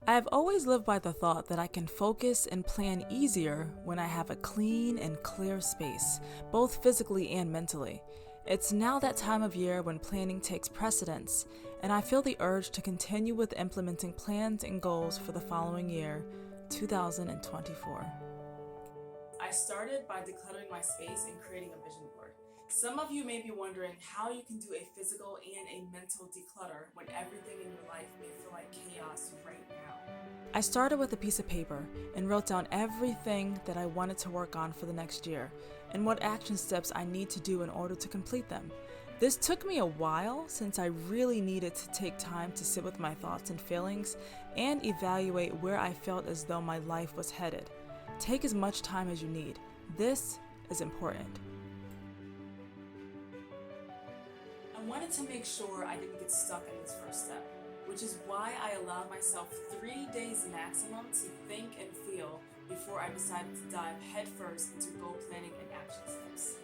I have always lived by the thought that I can focus and plan easier when I have a clean and clear space, both physically and mentally. It's now that time of year when planning takes precedence, and I feel the urge to continue with implementing plans and goals for the following year, 2024. I started by decluttering my space and creating a vision board. Some of you may be wondering how you can do a physical and a mental declutter when everything in your life may feel like chaos right now. I started with a piece of paper and wrote down everything that I wanted to work on for the next year and what action steps I need to do in order to complete them. This took me a while since I really needed to take time to sit with my thoughts and feelings and evaluate where I felt as though my life was headed. Take as much time as you need. This is important. I wanted to make sure I didn't get stuck in this first step, which is why I allowed myself 3 days maximum to think and feel before I decided to dive headfirst into goal planning and action steps.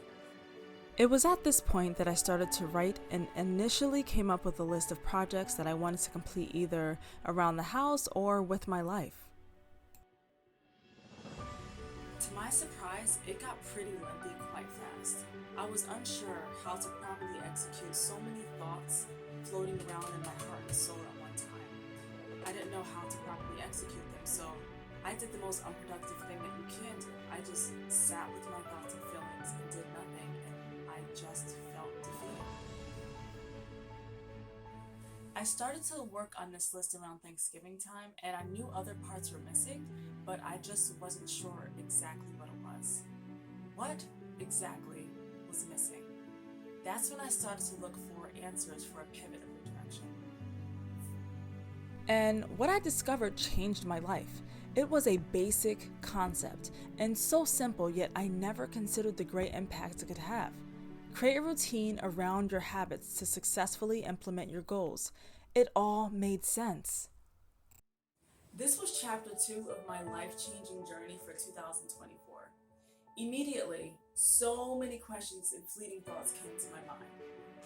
It was at this point that I started to write and initially came up with a list of projects that I wanted to complete either around the house or with my life. To my surprise, it got pretty lengthy quite fast. I was unsure how to properly execute so many thoughts floating around in my heart and soul at one time. I didn't know how to properly execute them, so I did the most unproductive thing that you can do. I just sat with my thoughts and feelings and did nothing, and I just felt defeated. I started to work on this list around Thanksgiving time, and I knew other parts were missing, but I just wasn't sure exactly what it was. What exactly was missing? That's when I started to look for answers for a pivot of redirection. And what I discovered changed my life. It was a basic concept, and so simple, yet I never considered the great impact it could have. Create a routine around your habits to successfully implement your goals. It all made sense. This was chapter 2 of my life-changing journey for 2024. Immediately, so many questions and fleeting thoughts came to my mind.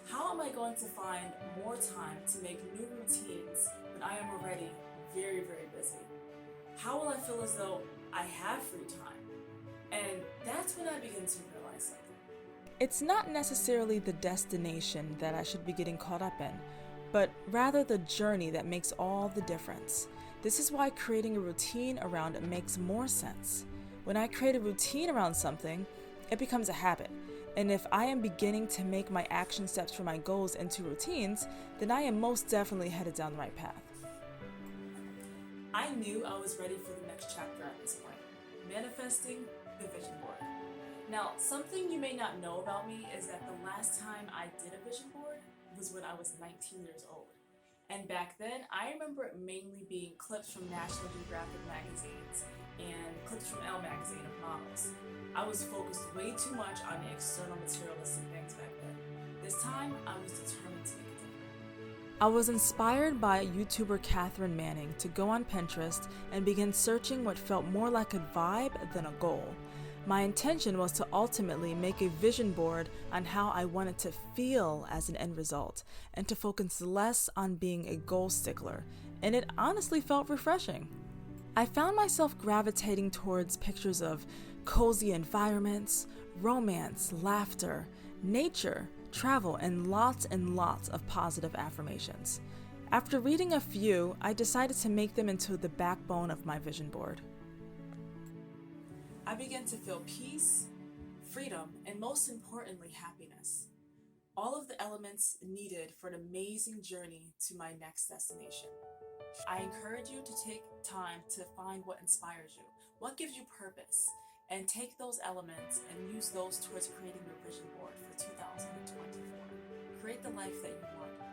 How am I going to find more time to make new routines when I am already very, very busy? How will I feel as though I have free time? And that's when I began to realize something. It's not necessarily the destination that I should be getting caught up in, but rather the journey that makes all the difference. This is why creating a routine around it makes more sense. When I create a routine around something, it becomes a habit. And if I am beginning to make my action steps for my goals into routines, then I am most definitely headed down the right path. I knew I was ready for the next chapter at this point, manifesting the vision board. Now, something you may not know about me is that the last time I did a vision board was when I was 19 years old. And back then, I remember it mainly being clips from National Geographic magazines and clips from Elle magazine of models. I was focused way too much on the external materialistic things back then. This time, I was determined to make a difference. I was inspired by YouTuber Catherine Manning to go on Pinterest and begin searching what felt more like a vibe than a goal. My intention was to ultimately make a vision board on how I wanted to feel as an end result and to focus less on being a goal stickler, and it honestly felt refreshing. I found myself gravitating towards pictures of cozy environments, romance, laughter, nature, travel, and lots of positive affirmations. After reading a few, I decided to make them into the backbone of my vision board. I began to feel peace, freedom, and most importantly, happiness. All of the elements needed for an amazing journey to my next destination. I encourage you to take time to find what inspires you, what gives you purpose, and take those elements and use those towards creating your vision board for 2024. Create the life that you want.